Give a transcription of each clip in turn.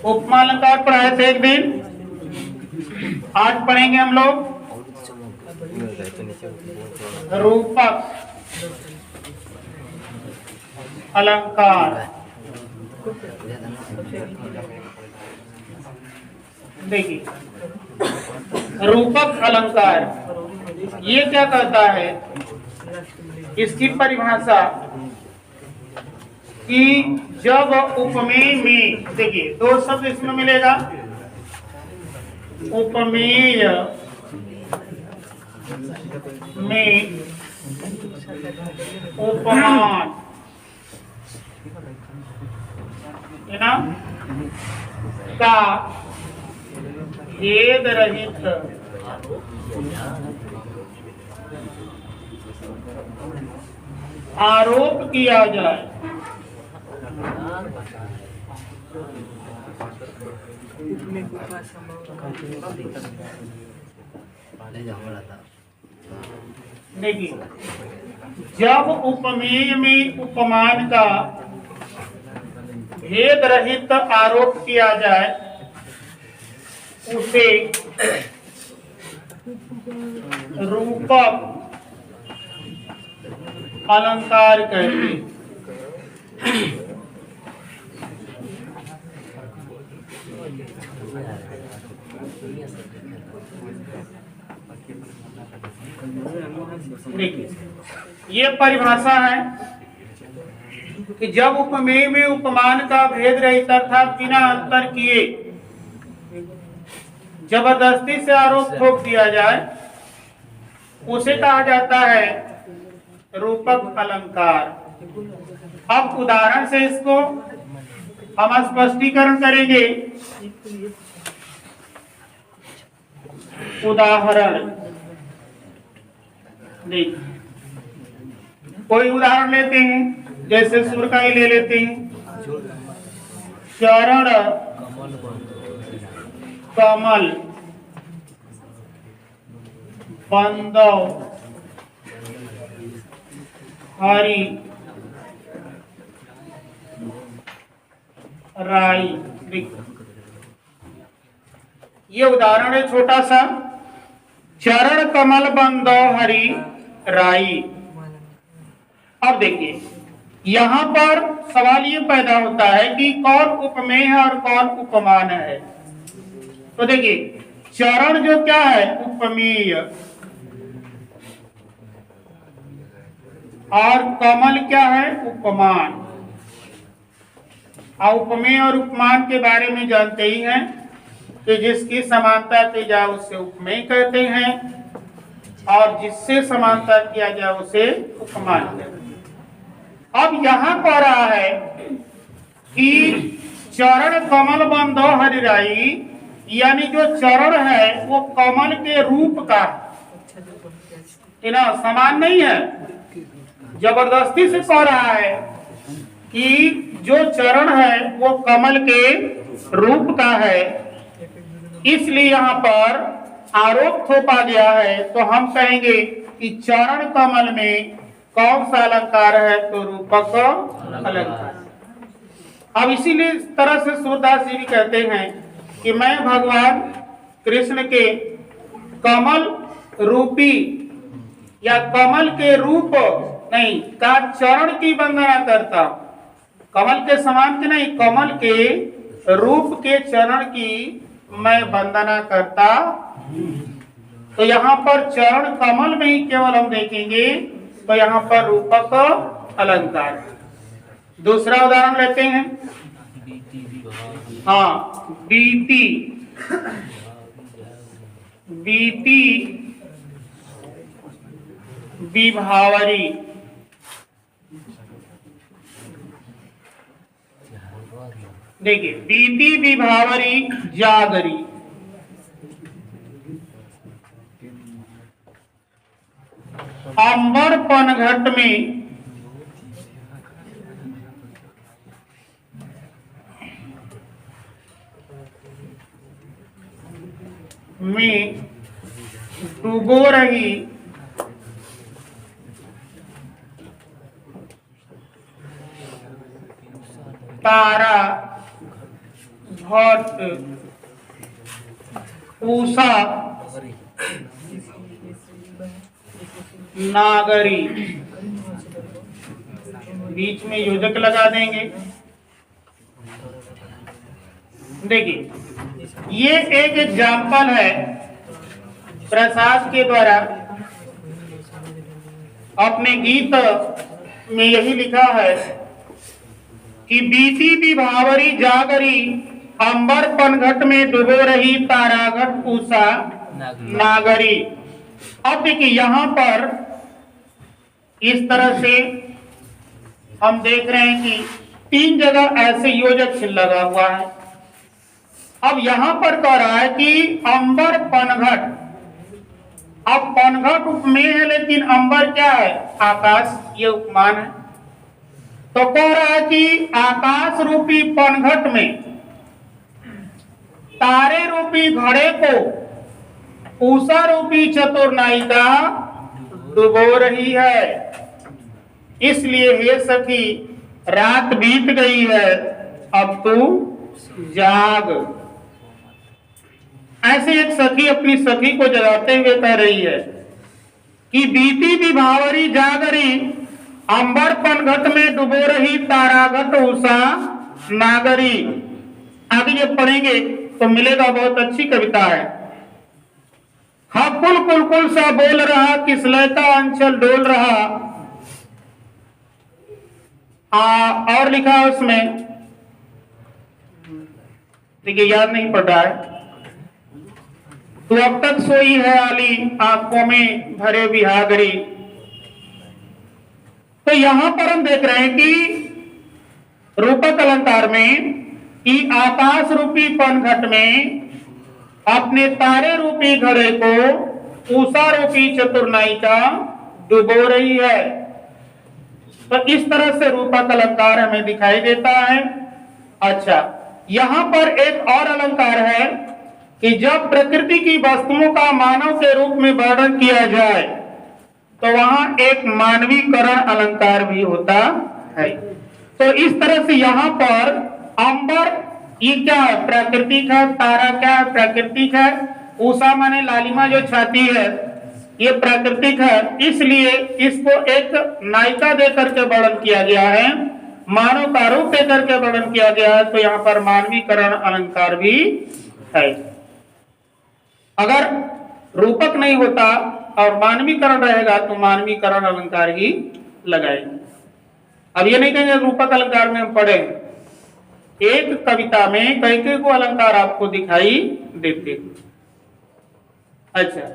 उपमा अलंकार पढ़ाए थे एक दिन, आज पढ़ेंगे हम लोग रूपक अलंकार। देखिए, रूपक अलंकार ये क्या कहता है, इसकी परिभाषा कि जब उपमेय में, देखिए दो शब्द इसमें मिलेगा, उपमेय में उपमान, है ना, का भेद रहित आरोप किया जाए, देखिए जब उपमेय में उपमान का भेद रहित आरोप किया जाए उसे रूपक अलंकार कहते हैं। देखिए ये परिभाषा है कि जब उपमेय में उपमान का भेद रहित अर्थात बिना अंतर किए जबरदस्ती से आरोप ठोक दिया जाए उसे कहा जाता है रूपक अलंकार। अब उदाहरण से इसको हम स्पष्टीकरण करेंगे। उदाहरण देखिए, कोई उदाहरण लेते हैं, जैसे सुर का ही ले लेते हैं, चरण कमल बंदव हरि राई। ये उदाहरण है छोटा सा, चरण कमल बंदव हरि राई। अब देखिए यहां पर सवाल ये पैदा होता है कि कौन उपमेय है और कौन उपमान है। तो देखिए चरण जो क्या है उपमेय और कमल क्या है उपमान। उपमेय और उपमान के बारे में जानते ही हैं कि जिसकी समानता की जाए उसे उपमेय कहते हैं और जिससे समानता किया जाए उसे उपमान कहते हैं। अब यहां कह रहा है कि चरण कमल बंदव हरि राई, यानी जो चरण है वो कमल के रूप का है ना, समान नहीं है। जबरदस्ती से कह रहा है कि जो चरण है वो कमल के रूप का है, इसलिए यहाँ पर आरोप थोपा गया है। तो हम कहेंगे कि चरण कमल में कौन सा अलंकार है, तो रूपक अलंकार। अब इसीलिए इस तरह से सूरदास जी भी कहते हैं कि मैं भगवान कृष्ण के कमल रूपी या कमल के रूप नहीं का चरण की वंदना करता हूं। कमल के समान के नहीं, कमल के रूप के चरण की मैं वंदना करता। तो यहाँ पर चरण कमल में ही केवल हम देखेंगे तो यहाँ पर रूपक अलंकार। दूसरा उदाहरण लेते हैं, हाँ बीती बीती विभावरी। देखिए बीती विभावरी जागरी। अंबर पनघट में डूबो रही तारा घट पूषा नागरी, बीच में योजक लगा देंगे। देखिए, ये एक एग्जाम्पल है प्रसाद के द्वारा अपने गीत में यही लिखा है कि बीती विभावरी जागरी, अंबर पनघट में डुबो रही तारागढ़ पूषा नागरी। अब देखिए यहाँ पर इस तरह से हम देख रहे हैं कि 3 जगह ऐसे योजक चिन्ह लगा हुआ है। अब यहां पर कह रहा है कि अंबर पनघट, अब पनघट उपमेय है लेकिन अंबर क्या है? आकाश, ये उपमान है। तो कह रहा है कि आकाश रूपी पनघट में तारे रूपी घड़े को उषा रूपी चतुर्नायिका डुबो रही है। इसलिए हे सखी, रात बीत गई है, अब तू जाग। ऐसे एक सखी अपनी सखी को जगाते हुए कह रही है कि बीती विभावरी जागरी, अंबर पनघट में डुबो रही तारागढ़ उषा नागरी। आगे जब पढ़ेंगे तो मिलेगा, बहुत अच्छी कविता है। हा कुल कुल कुल सा बोल रहा, किसलय का अंचल डोल रहा। और लिखा है उसमें, देखिए याद नहीं पड़ रहा है। तू अब तक सोई है आली, आंखों में भरे बिहागरी। तो यहां पर हम देख रहे हैं कि रूपक अलंकार में कि आकाश रूपी पनघट में अपने तारे रूपी घड़े को उषा रूपी चतुर्नायिका डुबो रही है। तो इस तरह से रूपक अलंकार हमें दिखाई देता है। अच्छा, यहां पर एक और अलंकार है कि जब प्रकृति की वस्तुओं का मानव के रूप में वर्णन किया जाए तो वहां एक मानवीकरण अलंकार भी होता है। तो इस तरह से यहाँ पर अंबर, ये क्या है? प्राकृतिक है। तारा क्या है? प्राकृतिक है। उषा माने लालिमा जो छाती है, ये प्राकृतिक है। इसलिए इसको एक नायिका देकर के वर्णन किया गया है, मानव का रूप देकर के वर्णन किया गया है। तो यहाँ पर मानवीकरण अलंकार भी है। अगर रूपक नहीं होता और मानवीकरण रहेगा तो मानवीकरण अलंकार ही लगाएंगे। अब ये नहीं कहेंगे रूपक अलंकार में हम पढ़े, एक कविता में कई कई को अलंकार आपको दिखाई देते। अच्छा,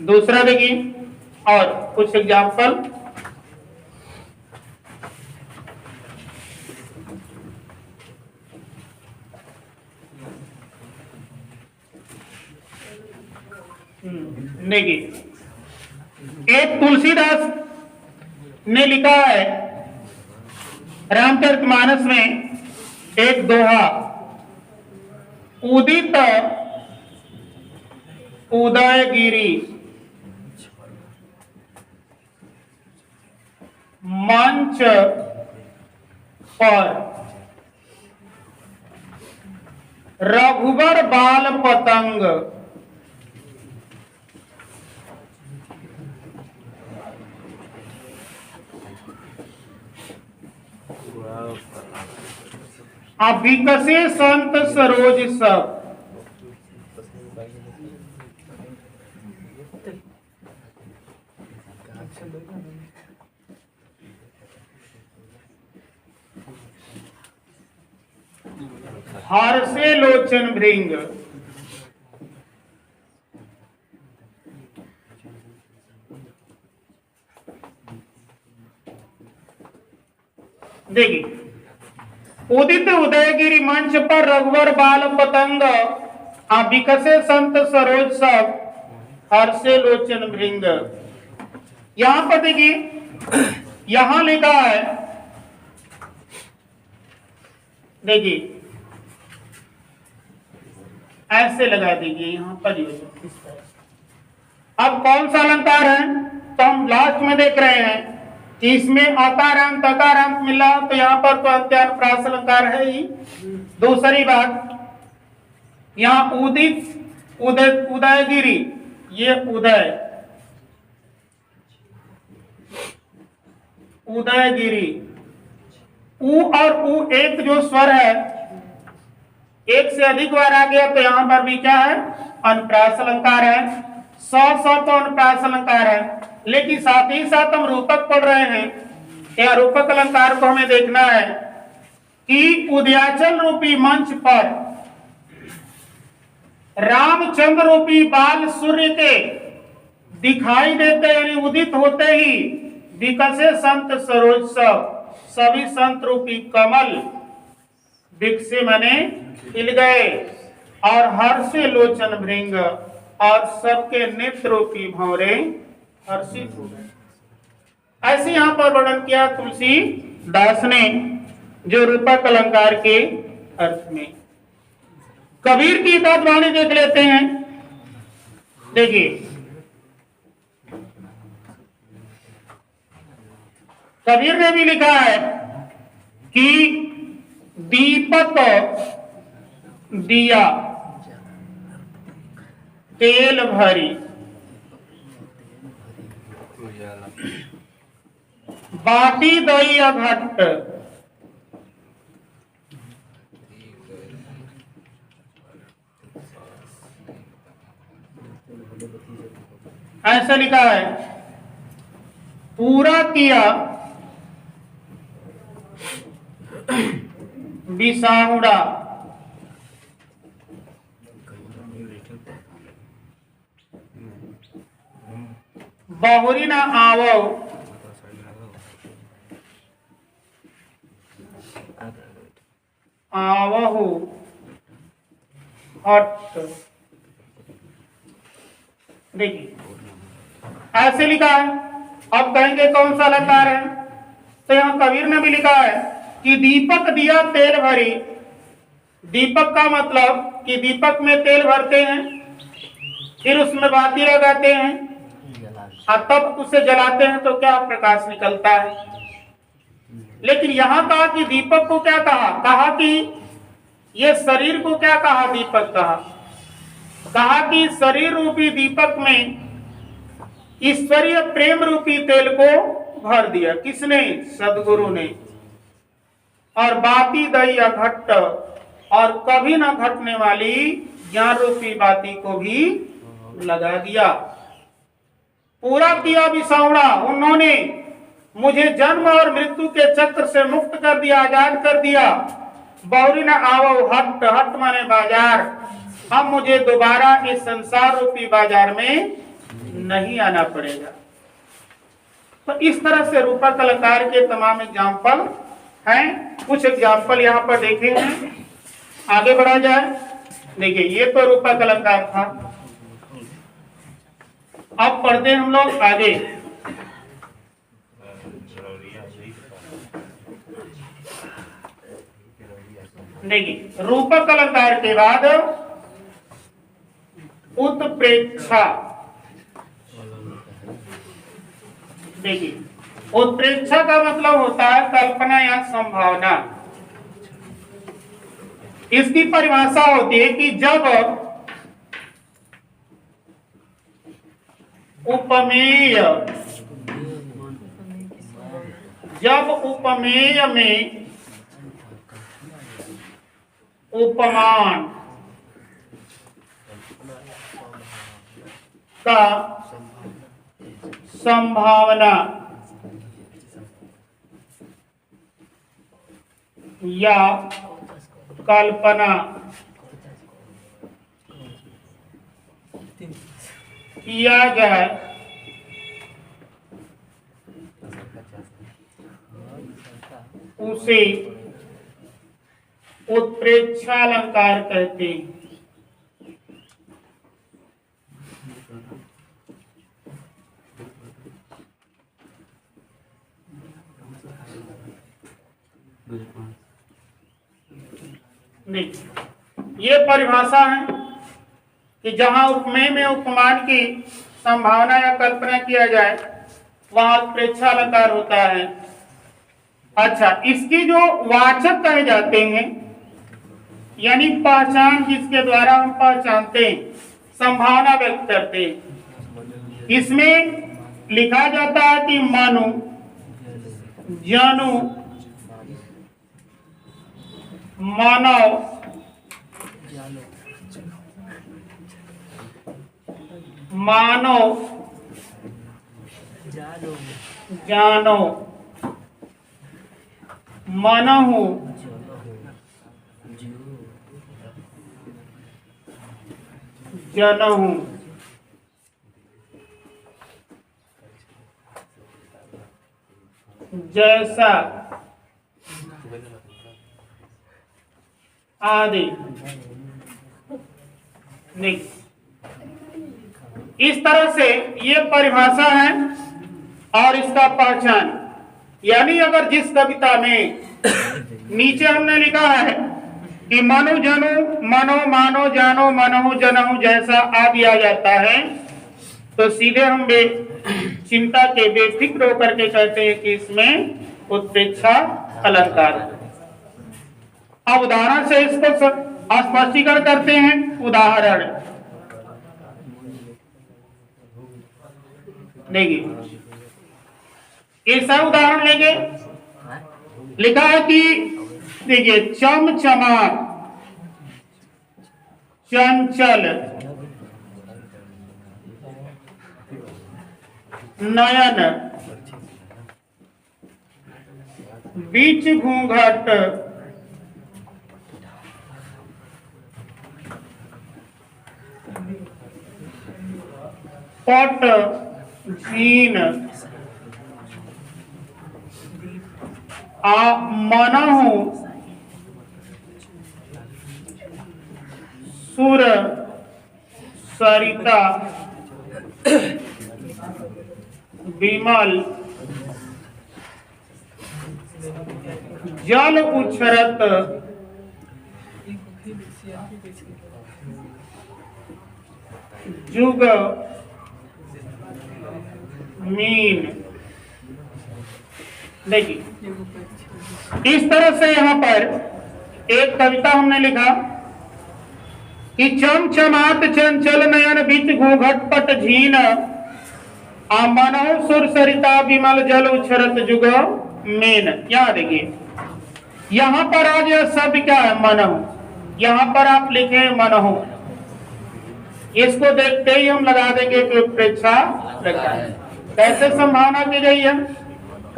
दूसरा देखिए और कुछ एग्जाम्पल। देखिए, एक तुलसीदास ने लिखा है रामचरितमानस में एक दोहा, उदित उदयगिरी मंच पर रघुबर बाल पतंग अभिकसे संत सरोज सब। हर्षे लोचन भृंग। देखिए, उदित उदयगिरी मंच पर रघुवर बाल पतंग, अभिकसे संत सरोज सब, हर्षे लोचन भृंग। यहां पर देखिए, यहां लिखा है, देखिए ऐसे लगा दीजिए यहां पर। इस तरह अब कौन सा अलंकार है? तो हम लास्ट में देख रहे हैं कि इसमें अकारांत अकारांत मिला तो यहाँ पर तो अंत्यानुप्रास अलंकार है ही। दूसरी बात, यहाँ उदित उदयगिरी, ये उदयगिरी, उ और उ एक जो स्वर है, एक से अधिक बार आ गया तो यहाँ पर भी क्या है, अनुप्रास अलंकार है। सौ तो अनुप्रास अलंकार है, लेकिन साथ ही साथ हम रूपक पढ़ रहे हैं, या रूपक अलंकार को हमें देखना है कि उदयाचल रूपी मंच पर रामचंद्र रूपी बाल सूर्य के दिखाई देते यानी उदित होते ही विकसे संत सरोज सभी संत रूपी कमल विकसे मने खिल गए, और हर्षे लोचन भृंग, और सबके नेत्र रूपी भंवरे हर्षित हो गए। ऐसे यहाँ पर वर्णन किया तुलसीदास ने, जो रूपक अलंकार के अर्थ में। कबीर की बातवाणी देख लेते हैं। देखिए, कबीर ने भी लिखा है कि दीपक दिया तेल भरी, बाटी दई घट, ऐसा लिखा है। पूरा किया बिसाहुड़ा, बहुरी न आवो, आवहु हट। देखिए, ऐसे लिखा है। अब कहेंगे कौन सा अलंकार है, तो यहाँ कबीर ने भी लिखा है कि दीपक दिया तेल भरी। दीपक का मतलब कि दीपक में तेल भरते हैं, फिर उसमें बाती लगाते हैं, और तब उसे जलाते हैं तो क्या प्रकाश निकलता है। लेकिन यहाँ कहा कि दीपक को क्या कहा, कहा कि ये शरीर को क्या कहा, दीपक कहा कि शरीर रूपी दीपक में ईश्वरीय प्रेम रूपी तेल को भर दिया। किसने, सदगुरु ने। और बाती दई अघट, और कभी न घटने वाली ज्ञान रूपी बाती को भी लगा दिया। पूरा किया बिसावड़ा, उन्होंने मुझे जन्म और मृत्यु के चक्र से मुक्त कर दिया, आजाद कर दिया। बहुरी न आवो हट, हट माने बाजार, अब मुझे दोबारा इस संसार रूपी बाजार में नहीं आना पड़ेगा। तो इस तरह से रूपक अलंकार के तमाम एग्जाम्पल हैं। कुछ एग्जाम्पल यहाँ पर देखेंगे, आगे बढ़ा जाए। देखिए, ये तो रूपक अलंकार था। अब पढ़ते हैं हम लोग आगे। देखिए, रूपक अलंकार के बाद उत्प्रेक्षा। देखिए, उत्प्रेक्षा का मतलब होता है कल्पना या संभावना। इसकी परिभाषा होती है कि जब उपमेय में उपमान का संभावना या कल्पना किया जाए उसे उत्प्रेक्षा अलंकार कहते हैं। नहीं, ये परिभाषा है कि जहां उपमेय में उपमान की संभावना या कल्पना किया जाए वहां उत्प्रेक्षा अलंकार होता है। अच्छा, इसकी जो वाचक कहे जाते हैं, यानी पहचान जिसके द्वारा हम पहचानते हैं, संभावना व्यक्त करते हैं, इसमें लिखा जाता है कि मनु, जनु, मानव, मानव, जानो, मनहु, जनहु, जैसा आदि। इस तरह से ये परिभाषा है और इसका पहचान। यानी अगर जिस कविता में नीचे हमने लिखा है कि मनु जनु मनो मानो जानो मनहु जनहु जैसा आदि आ जाता है, तो सीधे हम चिंता के बेफिक्र होकर के कहते हैं कि इसमें उत्प्रेक्षा अलंकार है। अब उदाहरण से इसको स्पष्टीकरण करते हैं। उदाहरण देखिए, ऐसा उदाहरण लेंगे। लिखा है कि देखिए, चमचमाट, चंचल, नयन, बीच घूंघट, पट, झीन, मनहु, सुर, सरिता, विमल, जल उछरत, जुग, मीन। देखिए, इस तरह से यहाँ पर एक कविता हमने लिखा कि चमचमात चंचल नयन बीच घूंघट पट झीन, मनहु सुर सरिता विमल जल उछरत जुग मीन। यहाँ देखिए, यहाँ पर आज यह शब्द क्या है? मनहु। यहाँ पर आप लिखे मनहु, इसको देखते ही हम लगा देंगे कि उत्प्रेक्षा रखा है। कैसे संभावना की गई है?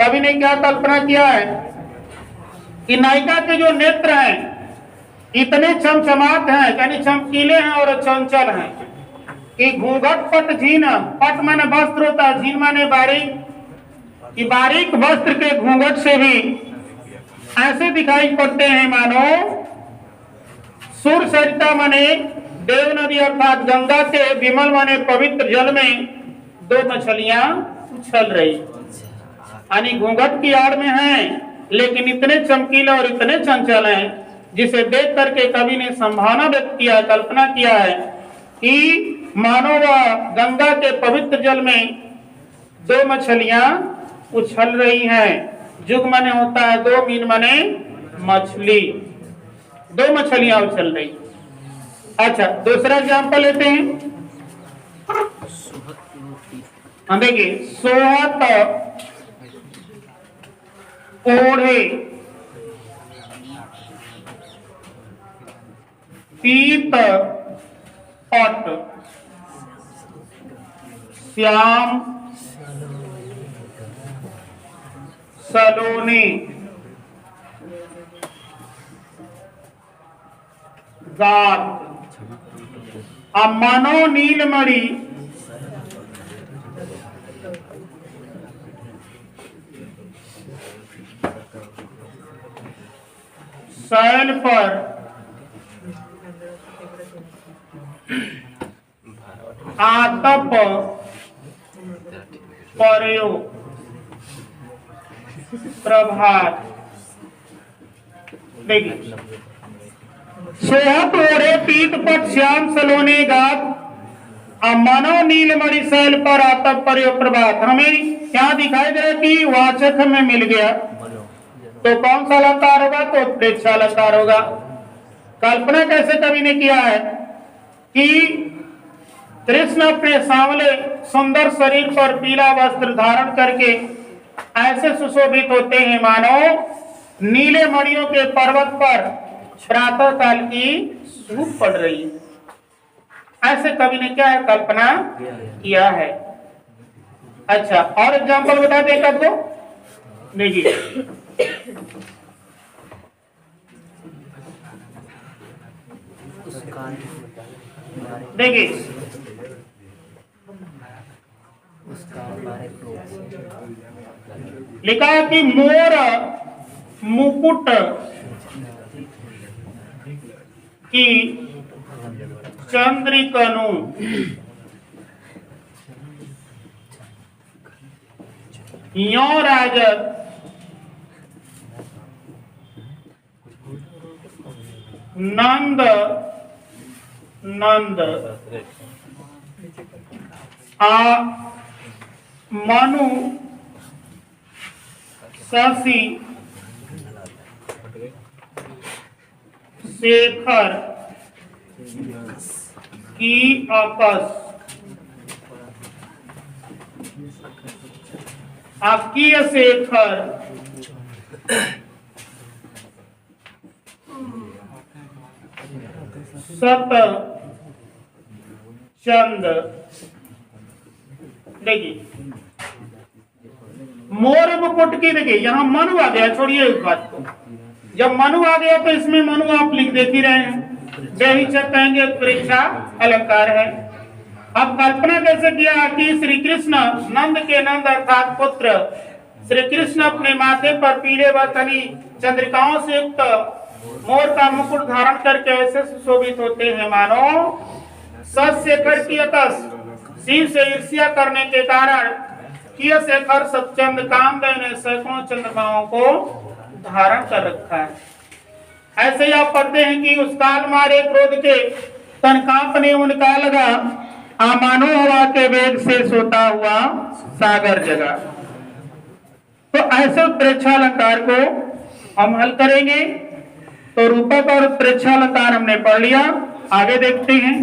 कवि ने क्या कल्पना किया है कि नायिका के जो नेत्र हैं इतने चमचमात हैं, यानी चमकीले हैं और चंचल हैं, कि घूंघट पट झीन, पट माने वस्त्र होता है, झीन माने बारीक, कि बारीक वस्त्र के घूंघट से भी ऐसे दिखाई पड़ते हैं मानो सुर सरिता माने देव नदी अर्थात गंगा के, विमल माने पवित्र जल में दो मछलियां उछल रही, यानी घूंघट की आड़ में हैं लेकिन इतने चमकीले और इतने चंचल हैं, जिसे देख करके कवि ने संभावना व्यक्त किया, कल्पना किया है कि मानो वह गंगा के पवित्र जल में दो मछलियां उछल रही हैं। जुग माने होता है दो, मीन माने मछली, दो मछलियां उछल रही। अच्छा, दूसरा एग्जाम्पल लेते हैं। हम देखिए, सोहत ओढ़े, पीत पट, श्याम सलोनी, गात, मनो नीलमणि, शैल पर, आतप पर्यो, प्रभात। देखिए, सोहत ओढ़े पीत पट श्याम सलोने गात, मनो नीलमणि शैल पर आतप पर्यो प्रभात। हमें क्या दिखाई दे कि वाचक में मिल गया, तो कौन सा अलंकार होगा? तो उत्प्रेक्षा अलंकार होगा। कल्पना कैसे कवि ने किया है कि कृष्ण अपने सांवले सुंदर शरीर पर पीला वस्त्र धारण करके ऐसे सुशोभित होते हैं मानो नीले मणियों के पर्वत पर प्रातः काल की धूप पड़ रही है। ऐसे कवि ने क्या है? कल्पना किया है। अच्छा, और एग्जाम्पल बता दे कर दो। देखिए, देखिए लिखा है कि मोर मुकुट की चंद्रिकनु यो राजत नंद नंद आ मनु शशि शेखर की अकस अकीय शेखर सत चंद। देखिए मोर मुकुट की, देखिए यहां मनु आ गया, छोड़िए इस बात को। जब मनु आ गया तो इसमें मनु आप लिख देती रहे हैं, बेहिचक कहेंगे परीक्षा अलंकार है। अब कल्पना कैसे किया कि श्री कृष्ण नंद के नंद अर्थात पुत्र श्री कृष्ण अपने माथे पर पीले व तनी चंद्रिकाओं से युक्त मोर का मुकुट धारण करके ऐसे सुशोभित होते हैं मानो शेखर की अकस शिव से ईर्ष्या करने के कारण किय शेखर सचंद कामदेव ने सैकड़ों चंद्रमाओं को धारण कर रखा है। ऐसे ही आप पढ़ते हैं कि उस काल मारे क्रोध के तन कांपने उनका लगा, आमानो हवा के वेग से सोता हुआ सागर जगा। तो ऐसे उत्प्रेक्षा अलंकार को हम हल करेंगे। तो रूपक और उत्प्रेक्षा अलंकार हमने पढ़ लिया, आगे देखते हैं।